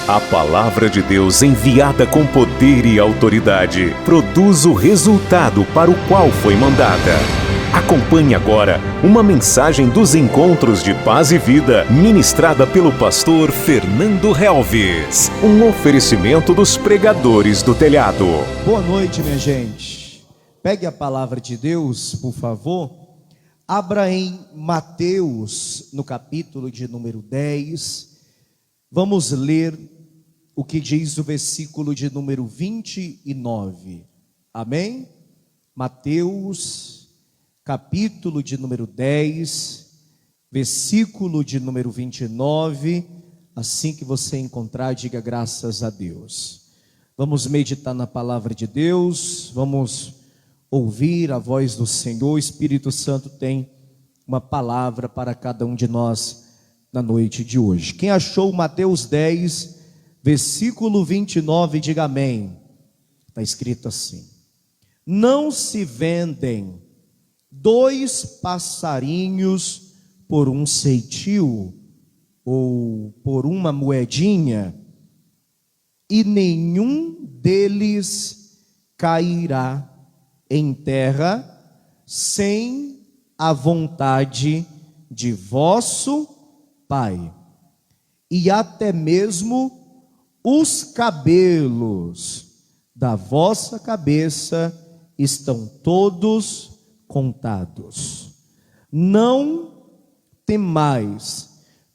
A palavra de Deus, enviada com poder e autoridade, produz o resultado para o qual foi mandada. Acompanhe agora uma mensagem dos Encontros de Paz e Vida, ministrada pelo pastor Fernando Helves. Um oferecimento dos pregadores do telhado. Boa noite, minha gente. Pegue a palavra de Deus, por favor. Abra em Mateus, no capítulo de número 10. Vamos ler o que diz o versículo de número 29. Amém? Mateus, capítulo de número 10, versículo de número 29. Assim que você encontrar, diga graças a Deus. Vamos meditar na palavra de Deus, vamos ouvir a voz do Senhor. O Espírito Santo tem uma palavra para cada um de nós na noite de hoje. Quem achou Mateus 10, versículo 29, diga amém. Está escrito assim: não se vendem 2 passarinhos por um ceitil, ou por uma moedinha, e nenhum deles cairá em terra sem a vontade de vosso Pai. E até mesmo os cabelos da vossa cabeça estão todos contados. Não temais,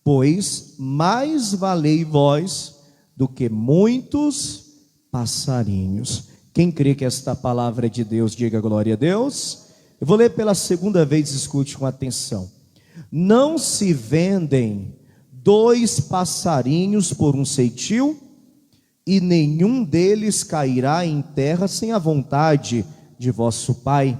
pois mais valei vós do que muitos passarinhos. Quem crê que esta palavra é de Deus, diga glória a Deus. Eu vou ler pela segunda vez, escute com atenção. Não se vendem 2 passarinhos por um ceitil, e nenhum deles cairá em terra sem a vontade de vosso Pai.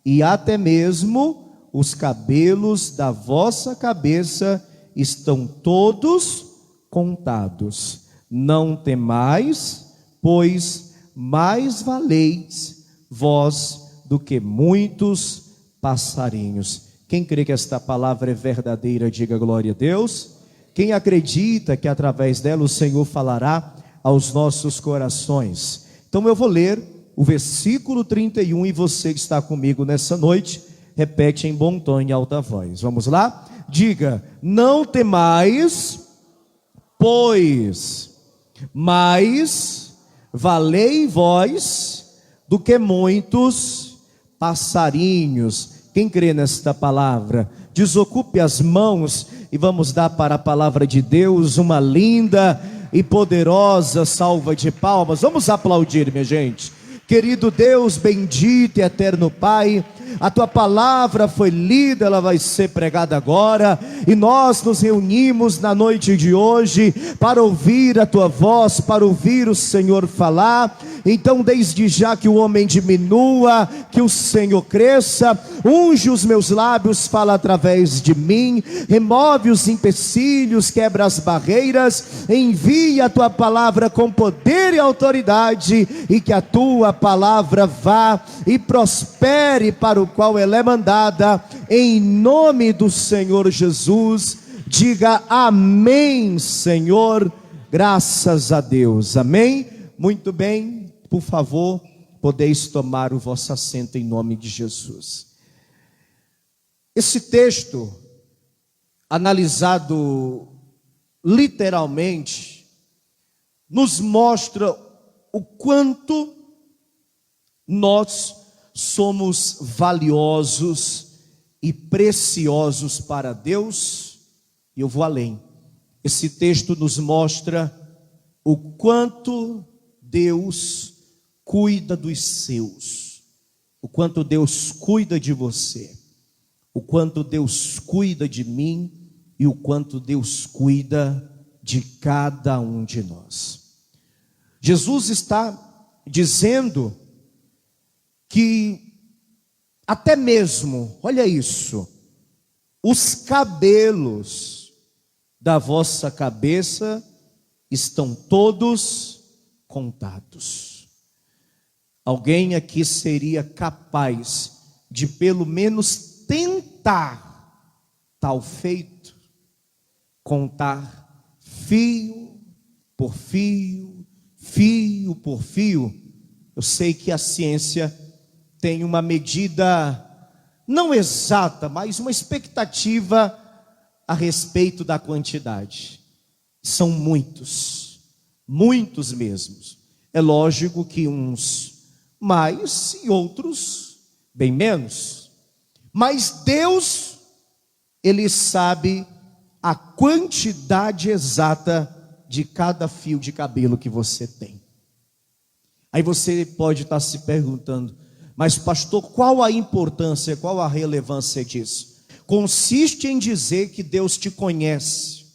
E até mesmo os cabelos da vossa cabeça estão todos contados. Não temais, pois mais valeis vós do que muitos passarinhos. Quem crê que esta palavra é verdadeira, diga glória a Deus. Quem acredita que através dela o Senhor falará aos nossos corações. Então eu vou ler o versículo 31 e você que está comigo nessa noite, repete em bom tom e alta voz. Vamos lá? Diga: não temais, pois mais valei vós do que muitos passarinhos. Quem crê nesta palavra, desocupe as mãos e vamos dar para a palavra de Deus uma linda e poderosa salva de palmas. Vamos aplaudir, minha gente. Querido Deus, bendito e eterno Pai, a tua palavra foi lida, ela vai ser pregada agora, e nós nos reunimos na noite de hoje para ouvir a tua voz, para ouvir o Senhor falar. Então desde já que o homem diminua, que o Senhor cresça. Unge os meus lábios, fala através de mim, remove os empecilhos, quebra as barreiras, envia a tua palavra com poder e autoridade, e que a tua palavra vá e prospere para o qual ela é mandada, em nome do Senhor Jesus. Diga amém, Senhor. Graças a Deus, amém. Muito bem, por favor, podeis tomar o vosso assento em nome de Jesus. Esse texto, analisado literalmente, nos mostra o quanto nós somos valiosos e preciosos para Deus. E eu vou além. Esse texto nos mostra o quanto Deus cuida dos seus, o quanto Deus cuida de você, o quanto Deus cuida de mim e o quanto Deus cuida de cada um de nós. Jesus está dizendo que até mesmo, olha isso, os cabelos da vossa cabeça estão todos contados. Alguém aqui seria capaz de pelo menos tentar tal feito, contar fio por fio, fio por fio. Eu sei que a ciência tem uma medida não exata, mas uma expectativa a respeito da quantidade. São muitos, muitos mesmos. É lógico que uns mais e outros bem menos. Mas Deus, Ele sabe a quantidade exata de cada fio de cabelo que você tem. Aí você pode estar se perguntando, mas pastor, qual a importância, qual a relevância disso? Consiste em dizer que Deus te conhece.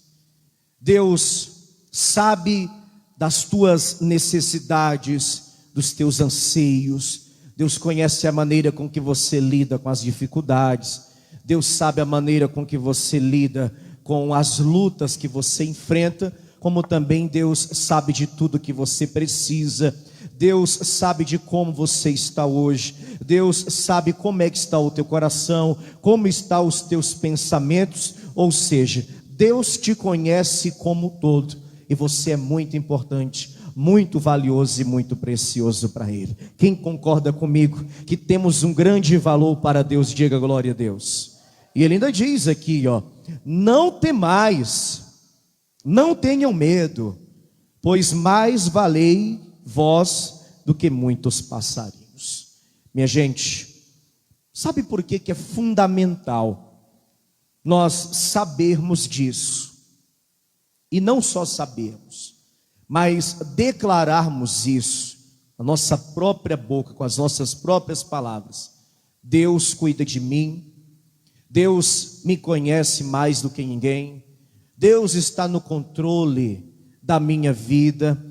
Deus sabe das tuas necessidades, dos teus anseios. Deus conhece a maneira com que você lida com as dificuldades. Deus sabe a maneira com que você lida com as lutas que você enfrenta, como também Deus sabe de tudo que você precisa. Deus sabe de como você está hoje. Deus sabe como é que está o teu coração, como estão os teus pensamentos. Ou seja, Deus te conhece como um todo, e você é muito importante, muito valioso e muito precioso para Ele. Quem concorda comigo que temos um grande valor para Deus, diga glória a Deus. E Ele ainda diz aqui, não temais, não tenham medo, pois mais valei vós do que muitos passarinhos. Minha gente, sabe por que é fundamental nós sabermos disso? E não só sabermos, mas declararmos isso na nossa própria boca, com as nossas próprias palavras. Deus cuida de mim, Deus me conhece mais do que ninguém, Deus está no controle da minha vida,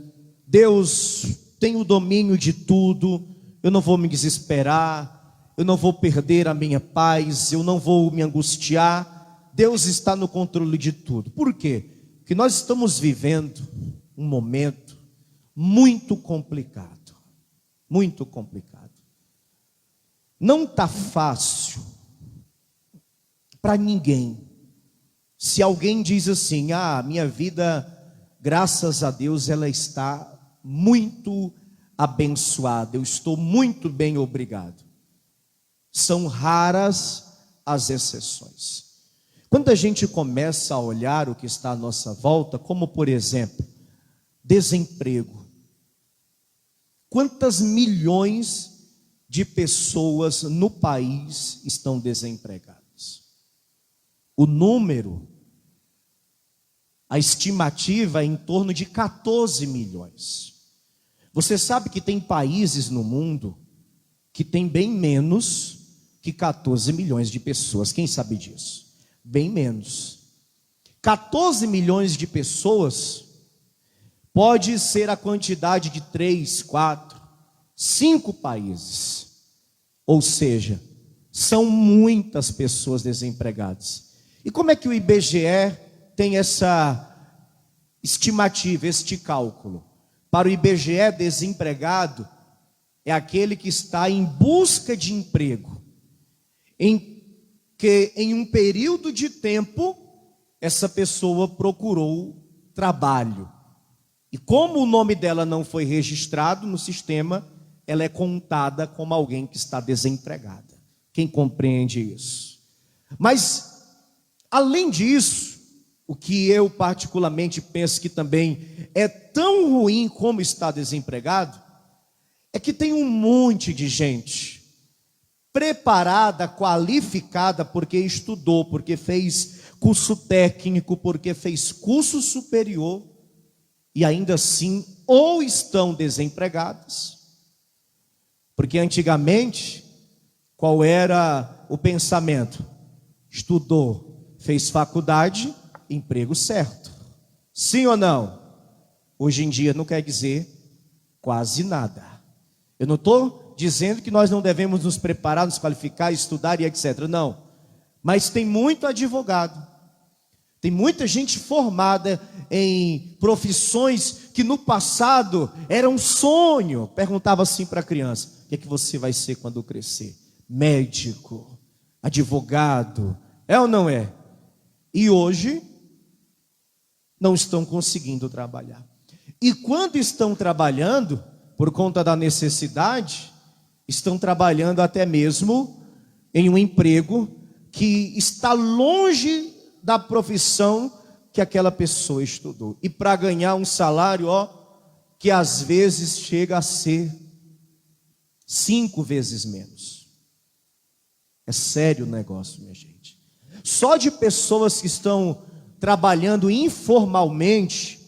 Deus tem o domínio de tudo. Eu não vou me desesperar, eu não vou perder a minha paz, eu não vou me angustiar. Deus está no controle de tudo. Por quê? Porque nós estamos vivendo um momento muito complicado, muito complicado. Não está fácil para ninguém. Se alguém diz assim, minha vida, graças a Deus, ela está muito abençoada, eu estou muito bem, obrigado. São raras as exceções. Quando a gente começa a olhar o que está à nossa volta, como por exemplo, desemprego. Quantas milhões de pessoas no país estão desempregadas? O número, a estimativa é em torno de 14 milhões. Você sabe que tem países no mundo que tem bem menos que 14 milhões de pessoas. Quem sabe disso? Bem menos. 14 milhões de pessoas pode ser a quantidade de 3, 4, 5 países. Ou seja, são muitas pessoas desempregadas. E como é que o IBGE tem essa estimativa, este cálculo? Para o IBGE, desempregado é aquele que está em busca de emprego, que em um período de tempo essa pessoa procurou trabalho. E como o nome dela não foi registrado no sistema, ela é contada como alguém que está desempregada. Quem compreende isso? Mas, além disso, o que eu particularmente penso que também é tão ruim como estar desempregado, é que tem um monte de gente preparada, qualificada, porque estudou, porque fez curso técnico, porque fez curso superior, e ainda assim ou estão desempregados, porque antigamente, qual era o pensamento? Estudou, fez faculdade, emprego certo. Sim ou não? Hoje em dia não quer dizer quase nada. Eu não estou dizendo que nós não devemos nos preparar, nos qualificar, estudar e etc. Não. Mas tem muito advogado. Tem muita gente formada em profissões que no passado era um sonho. Perguntava assim para a criança: o que é que você vai ser quando crescer? Médico, advogado, é ou não é? E hoje não estão conseguindo trabalhar. E quando estão trabalhando, por conta da necessidade, estão trabalhando até mesmo em um emprego que está longe da profissão que aquela pessoa estudou. E para ganhar um salário, que às vezes chega a ser 5 vezes menos. É sério o negócio, minha gente. Só de pessoas que estão trabalhando informalmente,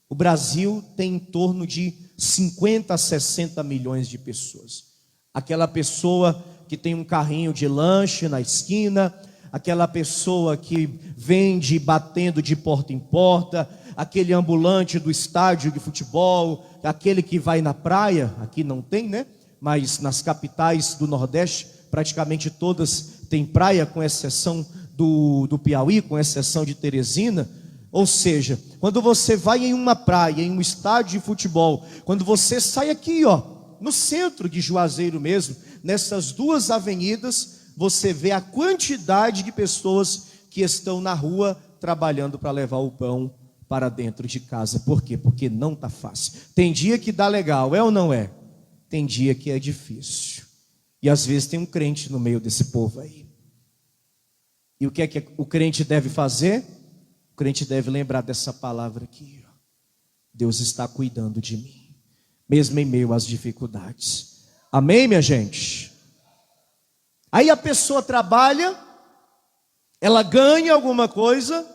o Brasil tem em torno de 50 a 60 milhões de pessoas. Aquela pessoa que tem um carrinho de lanche na esquina, aquela pessoa que vende batendo de porta em porta, aquele ambulante do estádio de futebol, aquele que vai na praia, aqui não tem, né? Mas nas capitais do Nordeste, praticamente todas têm praia, com exceção do Piauí, com exceção de Teresina. Ou seja, quando você vai em uma praia, em um estádio de futebol, quando você sai aqui, no centro de Juazeiro mesmo, nessas 2 avenidas, você vê a quantidade de pessoas que estão na rua trabalhando para levar o pão para dentro de casa. Por quê? Porque não está fácil. Tem dia que dá legal, é ou não é? Tem dia que é difícil. E às vezes tem um crente no meio desse povo aí. E o que é que o crente deve fazer? O crente deve lembrar dessa palavra aqui. Deus está cuidando de mim, mesmo em meio às dificuldades. Amém, minha gente? Aí a pessoa trabalha, ela ganha alguma coisa,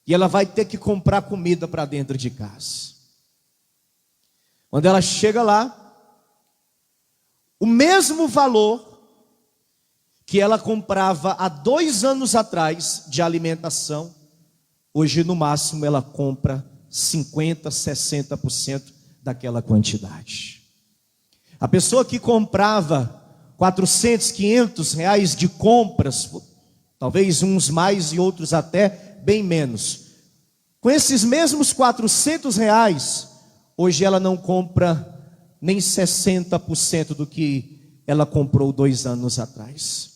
e ela vai ter que comprar comida para dentro de casa. Quando ela chega lá, o mesmo valor que ela comprava há 2 anos atrás de alimentação, hoje no máximo ela compra 50%, 60% daquela quantidade. A pessoa que comprava 400, 500 reais de compras, talvez uns mais e outros até bem menos, com esses mesmos 400 reais, hoje ela não compra nem 60% do que ela comprou 2 anos atrás.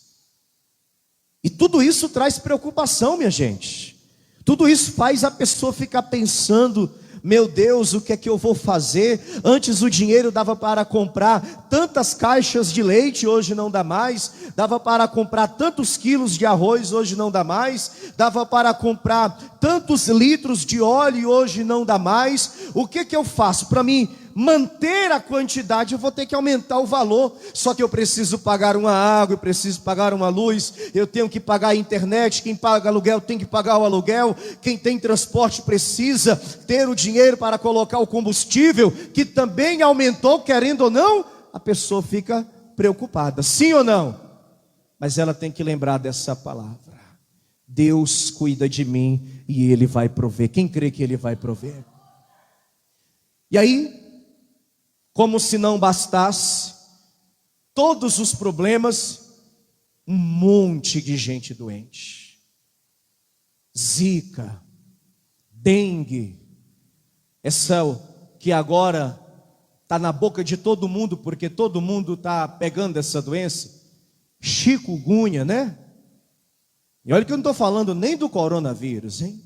E tudo isso traz preocupação, minha gente. Tudo isso faz a pessoa ficar pensando: meu Deus, o que é que eu vou fazer? Antes o dinheiro dava para comprar tantas caixas de leite, hoje não dá mais. Dava para comprar tantos quilos de arroz, hoje não dá mais. Dava para comprar tantos litros de óleo, hoje não dá mais. O que é que eu faço? Para mim manter a quantidade, eu vou ter que aumentar o valor. Só que eu preciso pagar uma água, eu preciso pagar uma luz, eu tenho que pagar a internet. Quem paga aluguel tem que pagar o aluguel. Quem tem transporte precisa ter o dinheiro para colocar o combustível, que também aumentou, querendo ou não. A pessoa fica preocupada, sim ou não? Mas ela tem que lembrar dessa palavra: Deus cuida de mim e Ele vai prover. Quem crê que Ele vai prover? E aí, como se não bastasse todos os problemas, um monte de gente doente. Zika, dengue, essa que agora está na boca de todo mundo, porque todo mundo está pegando essa doença. Chikungunya, né? E olha que eu não estou falando nem do coronavírus, hein?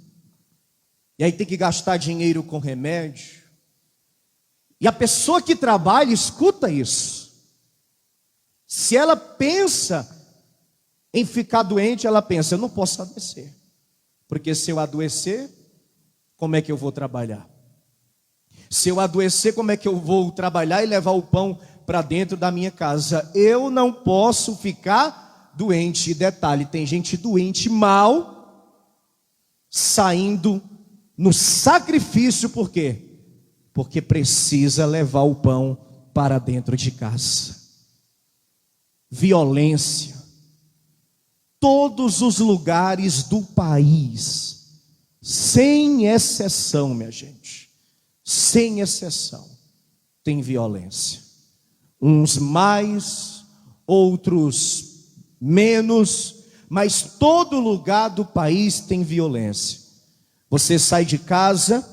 E aí tem que gastar dinheiro com remédio. E a pessoa que trabalha escuta isso. Se ela pensa em ficar doente, ela pensa: eu não posso adoecer, porque se eu adoecer, como é que eu vou trabalhar? Se eu adoecer, como é que eu vou trabalhar e levar o pão para dentro da minha casa? Eu não posso ficar doente. Detalhe, tem gente doente mal saindo no sacrifício. Por quê? Porque precisa levar o pão para dentro de casa. Violência. Todos os lugares do país, sem exceção, minha gente, sem exceção, tem violência. Uns mais, outros menos, mas todo lugar do país tem violência. Você sai de casa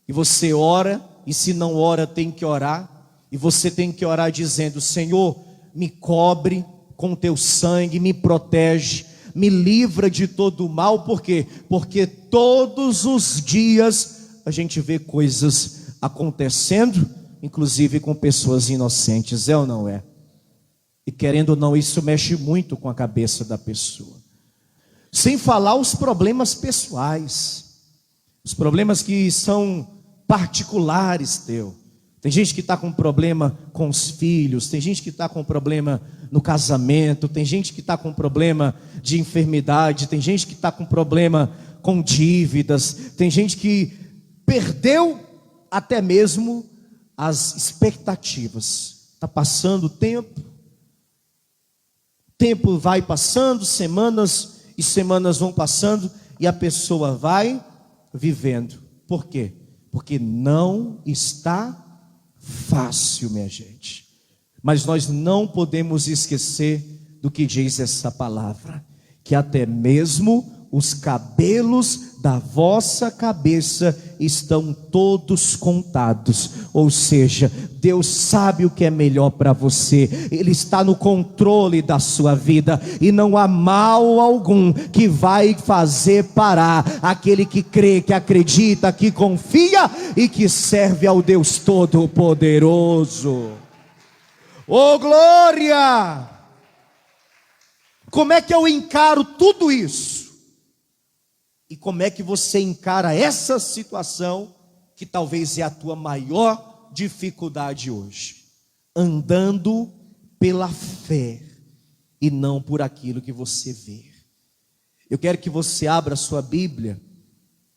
e você ora, e se não ora tem que orar, e você tem que orar dizendo: Senhor, me cobre com teu sangue, me protege, me livra de todo o mal. Por quê? Porque todos os dias a gente vê coisas acontecendo, inclusive com pessoas inocentes, é ou não é? E querendo ou não, isso mexe muito com a cabeça da pessoa. Sem falar os problemas pessoais, os problemas que são particulares teu. Tem gente que está com problema com os filhos, tem gente que está com problema no casamento, tem gente que está com problema de enfermidade, tem gente que está com problema com dívidas, tem gente que perdeu até mesmo as expectativas. Está passando o tempo vai passando, semanas e semanas vão passando e a pessoa vai vivendo. Por quê? Porque não está fácil, minha gente. Mas nós não podemos esquecer do que diz essa palavra, que até mesmo os cabelos da vossa cabeça estão todos contados. Ou seja, Deus sabe o que é melhor para você. Ele está no controle da sua vida e não há mal algum que vai fazer parar aquele que crê, que acredita, que confia e que serve ao Deus Todo-Poderoso. Oh, glória! Como é que eu encaro tudo isso? E como é que você encara essa situação que talvez é a tua maior dificuldade hoje? Andando pela fé e não por aquilo que você vê. Eu quero que você abra a sua Bíblia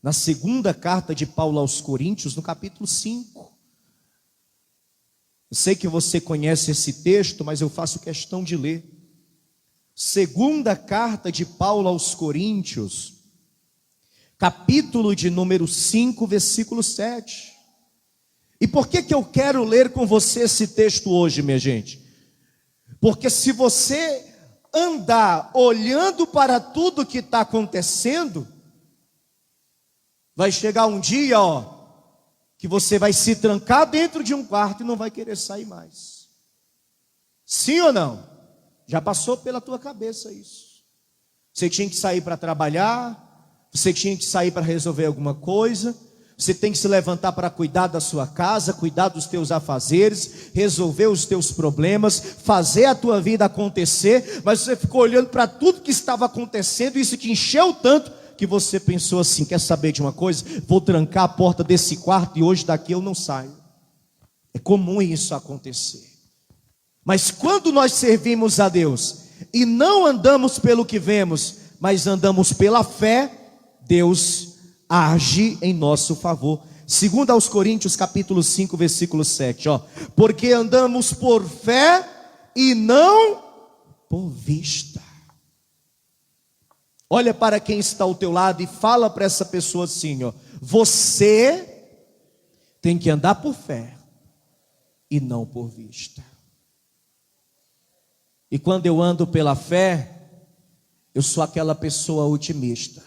na segunda carta de Paulo aos Coríntios, no capítulo 5. Eu sei que você conhece esse texto, mas eu faço questão de ler. Segunda carta de Paulo aos Coríntios, capítulo de número 5, versículo 7. E por que eu quero ler com você esse texto hoje, minha gente? Porque se você andar olhando para tudo que está acontecendo, vai chegar um dia, que você vai se trancar dentro de um quarto e não vai querer sair mais. Sim ou não? Já passou pela tua cabeça isso. Você tinha que sair para trabalhar, você tinha que sair para resolver alguma coisa, você tem que se levantar para cuidar da sua casa, cuidar dos teus afazeres, resolver os teus problemas, fazer a tua vida acontecer, mas você ficou olhando para tudo que estava acontecendo e isso te encheu tanto que você pensou assim: quer saber de uma coisa? Vou trancar a porta desse quarto e hoje daqui eu não saio. É comum isso acontecer. Mas quando nós servimos a Deus e não andamos pelo que vemos, mas andamos pela fé, Deus age em nosso favor. Segundo aos Coríntios capítulo 5, versículo 7, porque andamos por fé e não por vista. Olha para quem está ao teu lado e fala para essa pessoa assim, você tem que andar por fé e não por vista. E quando eu ando pela fé, eu sou aquela pessoa otimista.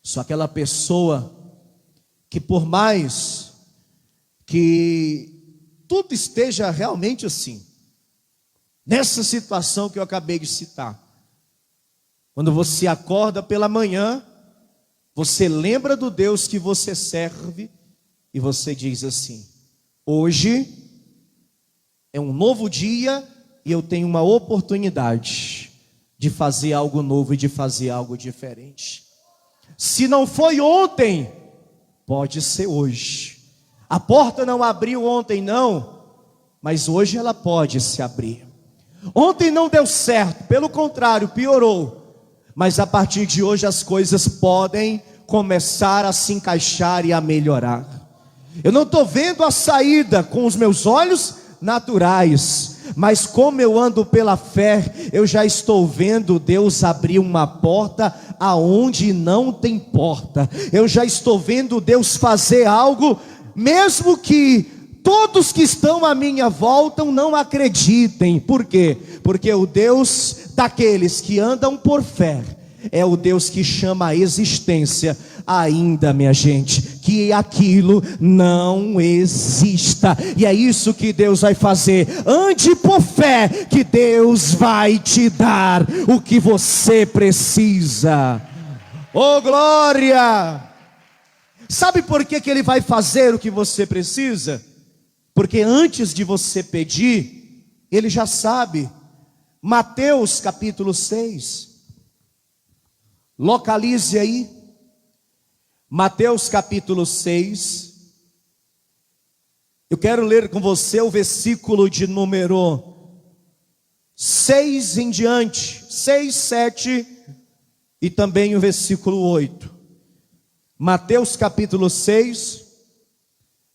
Sou aquela pessoa que por mais que tudo esteja realmente assim, nessa situação que eu acabei de citar, quando você acorda pela manhã, você lembra do Deus que você serve e você diz assim: hoje é um novo dia e eu tenho uma oportunidade de fazer algo novo e de fazer algo diferente. Se não foi ontem, pode ser hoje. A porta não abriu ontem não, mas hoje ela pode se abrir. Ontem não deu certo, pelo contrário, piorou. Mas a partir de hoje as coisas podem começar a se encaixar e a melhorar. Eu não estou vendo a saída com os meus olhos naturais, mas como eu ando pela fé, eu já estou vendo Deus abrir uma porta aonde não tem porta. Eu já estou vendo Deus fazer algo, mesmo que todos que estão à minha volta não acreditem. Por quê? Porque o Deus daqueles que andam por fé é o Deus que chama a existência, ainda, minha gente, que aquilo não exista. E é isso que Deus vai fazer. Ande por fé, que Deus vai te dar o que você precisa. Oh, glória! Sabe por que ele vai fazer o que você precisa? Porque antes de você pedir, ele já sabe. Mateus capítulo 6. Localize aí. Mateus capítulo 6. Eu quero ler com você o versículo de número 6 em diante. 6, 7 e também o versículo 8. Mateus capítulo 6,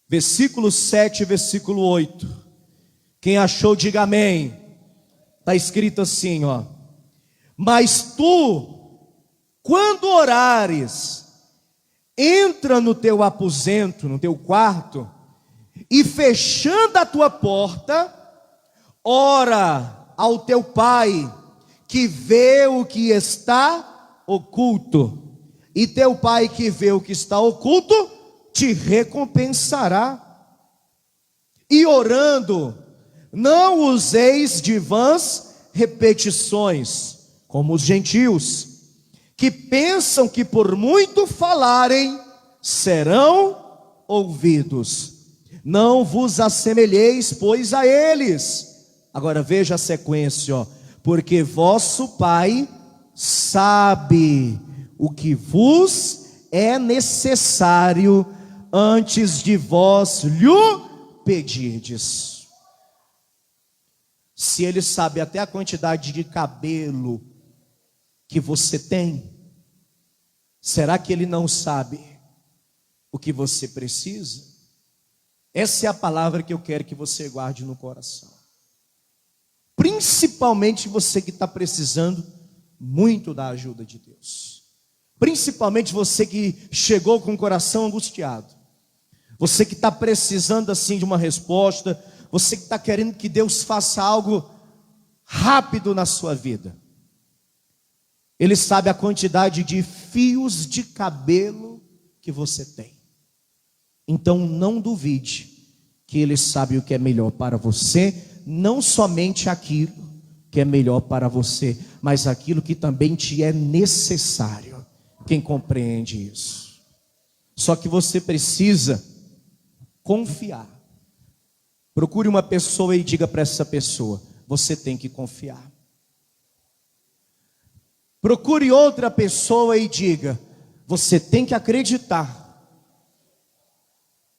versículo 7 e versículo 8. Quem achou, diga amém. Está escrito assim, ó. Mas tu, quando orares, entra no teu aposento, no teu quarto, e fechando a tua porta, ora ao teu pai, que vê o que está oculto. E teu pai que vê o que está oculto, te recompensará. E orando, não useis de vãs repetições, como os gentios, que pensam que por muito falarem, serão ouvidos. Não vos assemelheis, pois, a eles. Agora veja a sequência, ó. Porque vosso Pai sabe o que vos é necessário antes de vós lhe pedirdes. Se ele sabe até a quantidade de cabelo que você tem, será que ele não sabe o que você precisa? Essa é a palavra que eu quero que você guarde no coração. Principalmente você que está precisando muito da ajuda de Deus. Principalmente você que chegou com o coração angustiado. Você que está precisando assim de uma resposta. Você que está querendo que Deus faça algo rápido na sua vida. Ele sabe a quantidade de fios de cabelo que você tem. Então não duvide que Ele sabe o que é melhor para você. Não somente aquilo que é melhor para você, mas aquilo que também te é necessário. Quem compreende isso? Só que você precisa confiar. Procure uma pessoa e diga para essa pessoa: você tem que confiar. Procure outra pessoa e diga: você tem que acreditar.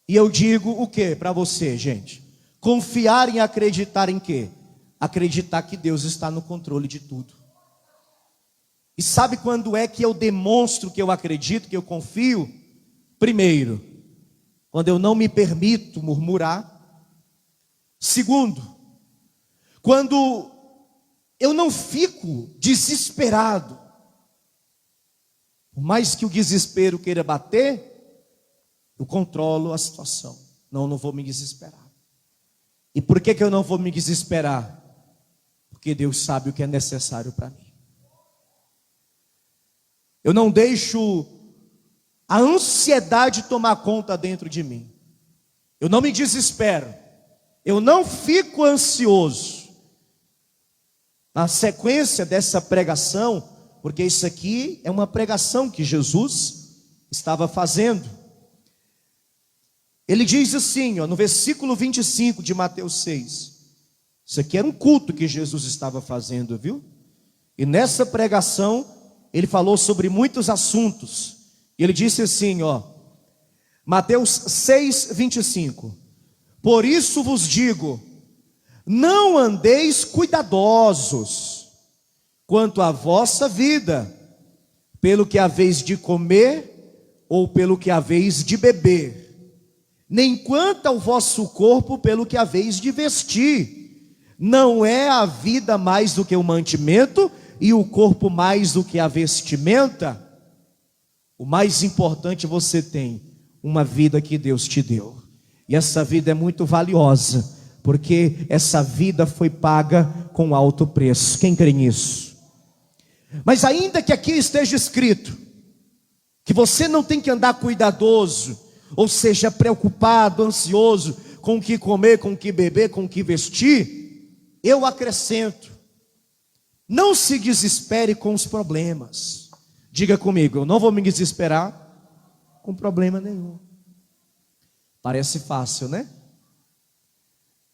E eu digo o que para você, gente? Confiar e acreditar em quê? Acreditar que Deus está no controle de tudo. E sabe quando é que eu demonstro que eu acredito, que eu confio? Primeiro, quando eu não me permito murmurar. Segundo, quando eu não fico desesperado. Por mais que o desespero queira bater, eu controlo a situação. Não vou me desesperar. E por que eu não vou me desesperar? Porque Deus sabe o que é necessário para mim. Eu não deixo a ansiedade tomar conta dentro de mim. Eu não me desespero. Eu não fico ansioso. Na sequência dessa pregação, porque isso aqui é uma pregação que Jesus estava fazendo. Ele diz assim, ó, no versículo 25 de Mateus 6. Isso aqui era um culto que Jesus estava fazendo, viu? E nessa pregação, ele falou sobre muitos assuntos. E ele disse assim, ó, Mateus 6, 25. Por isso vos digo, não andeis cuidadosos quanto à vossa vida, pelo que haveis de comer ou pelo que haveis de beber, nem quanto ao vosso corpo pelo que haveis de vestir. Não é a vida mais do que o mantimento e o corpo mais do que a vestimenta? O mais importante, você tem uma vida que Deus te deu. E essa vida é muito valiosa, porque essa vida foi paga com alto preço. Quem crê nisso? Mas ainda que aqui esteja escrito que você não tem que andar cuidadoso, ou seja, preocupado, ansioso com o que comer, com o que beber, com o que vestir, eu acrescento: não se desespere com os problemas. Diga comigo: eu não vou me desesperar com problema nenhum. Parece fácil, né?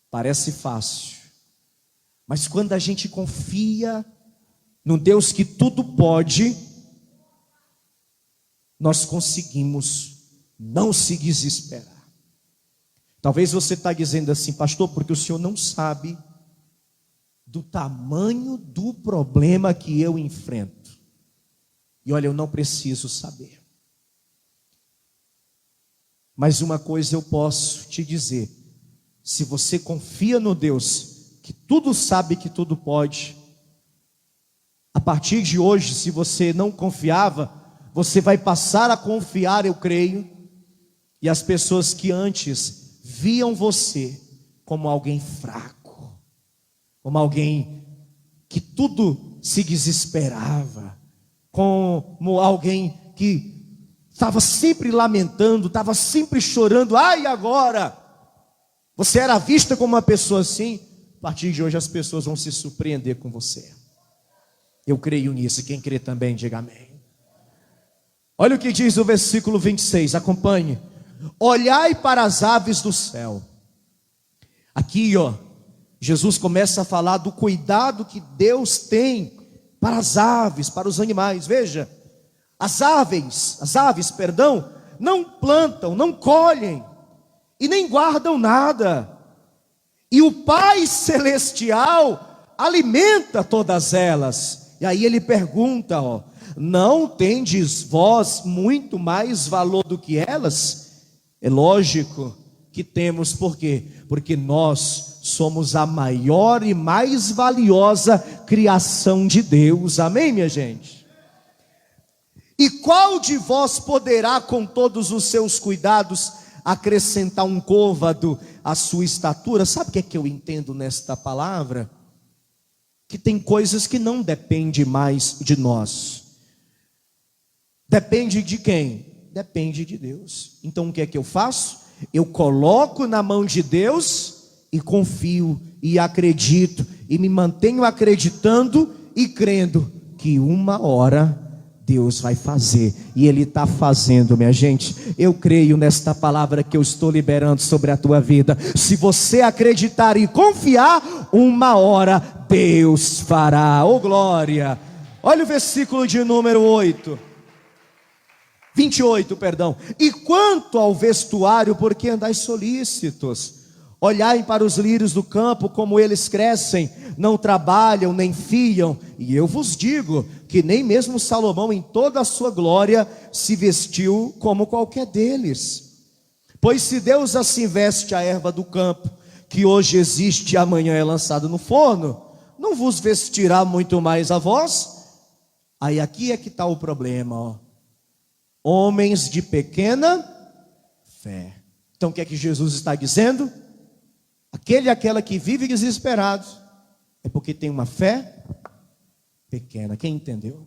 Parece fácil. Mas quando a gente confia no Deus que tudo pode, nós conseguimos não se desesperar. Talvez você está dizendo assim, pastor, porque o senhor não sabe do tamanho do problema que eu enfrento. E olha, eu não preciso saber. Mas uma coisa eu posso te dizer: se você confia no Deus que tudo sabe, que tudo pode, a partir de hoje, se você não confiava, você vai passar a confiar, eu creio. E as pessoas que antes viam você como alguém fraco, como alguém que tudo se desesperava, como alguém que estava sempre lamentando, estava sempre chorando, ai agora, você era vista como uma pessoa assim, a partir de hoje as pessoas vão se surpreender com você. Eu creio nisso, quem crê também diga amém. Olha o que diz o versículo 26, acompanhe. Olhai para as aves do céu. Aqui, Jesus começa a falar do cuidado que Deus tem para as aves, para os animais. Veja, as aves, não plantam, não colhem e nem guardam nada. E o Pai Celestial alimenta todas elas. E aí ele pergunta, não tendes vós muito mais valor do que elas? É lógico que temos, por quê? Porque nós somos a maior e mais valiosa criação de Deus, amém, minha gente? E qual de vós poderá, com todos os seus cuidados, acrescentar um côvado à sua estatura? Sabe o que é que eu entendo nesta palavra? Que tem coisas que não dependem mais de nós. Depende de quem? Depende de Deus. Então o que é que eu faço? Eu coloco na mão de Deus e confio e acredito e me mantenho acreditando e crendo que uma hora Deus vai fazer, e Ele está fazendo, minha gente. Eu creio nesta palavra que eu estou liberando sobre a tua vida. Se você acreditar e confiar, uma hora Deus fará. Oh glória! Olha o versículo de número 28, perdão. E quanto ao vestuário, por que andais solícitos? Olhai para os lírios do campo, como eles crescem, não trabalham, nem fiam. E eu vos digo que nem mesmo Salomão, em toda a sua glória, se vestiu como qualquer deles. Pois se Deus assim veste a erva do campo, que hoje existe e amanhã é lançada no forno, não vos vestirá muito mais a vós? Aí aqui é que está o problema, homens de pequena fé. Então o que é que Jesus está dizendo? Aquele e aquela que vive desesperado é porque tem uma fé pequena. Quem entendeu?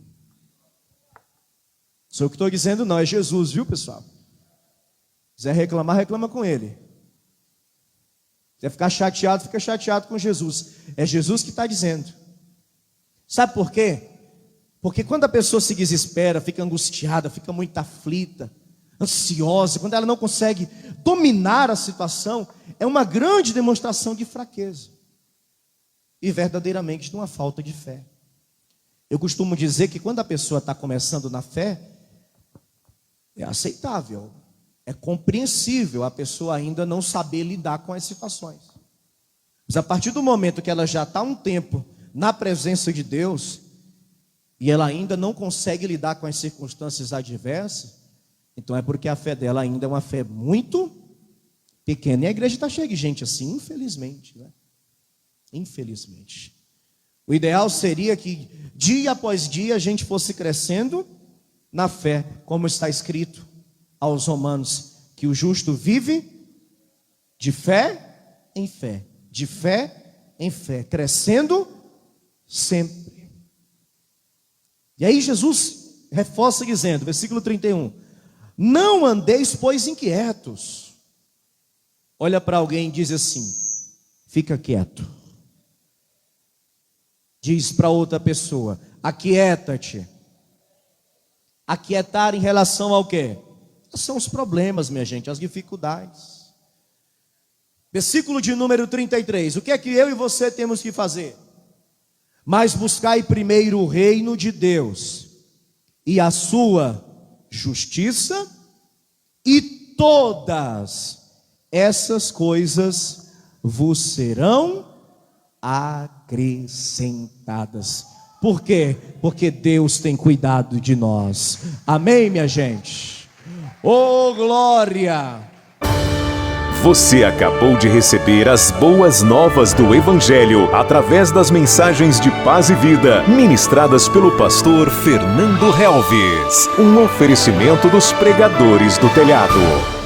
Sou eu que estou dizendo, não, é Jesus, viu, pessoal? Se quiser reclamar, reclama com ele. Se quiser ficar chateado, fica chateado com Jesus. É Jesus que está dizendo. Sabe por quê? Porque quando a pessoa se desespera, fica angustiada, fica muito aflita, ansiosa, quando ela não consegue dominar a situação, é uma grande demonstração de fraqueza e verdadeiramente de uma falta de fé. Eu costumo dizer que quando a pessoa está começando na fé, é aceitável, é compreensível a pessoa ainda não saber lidar com as situações. Mas a partir do momento que ela já está um tempo na presença de Deus e ela ainda não consegue lidar com as circunstâncias adversas, então é porque a fé dela ainda é uma fé muito pequena. E a igreja está cheia de gente assim, infelizmente, né? Infelizmente. O ideal seria que dia após dia a gente fosse crescendo na fé, como está escrito aos Romanos, que o justo vive de fé em fé, de fé em fé, crescendo sempre. E aí Jesus reforça dizendo, versículo 31, não andeis, pois, inquietos. Olha para alguém e diz assim, fica quieto. Diz para outra pessoa, aquieta-te. Aquietar em relação ao quê? São os problemas, minha gente, as dificuldades. Versículo de número 33. O que é que eu e você temos que fazer? Mas buscai primeiro o reino de Deus e a sua justiça, e todas essas coisas vos serão acrescentadas. Por quê? Porque Deus tem cuidado de nós. Amém, minha gente? Oh, glória! Você acabou de receber as boas novas do Evangelho através das mensagens de paz e vida ministradas pelo pastor Fernando Helves. Um oferecimento dos pregadores do telhado.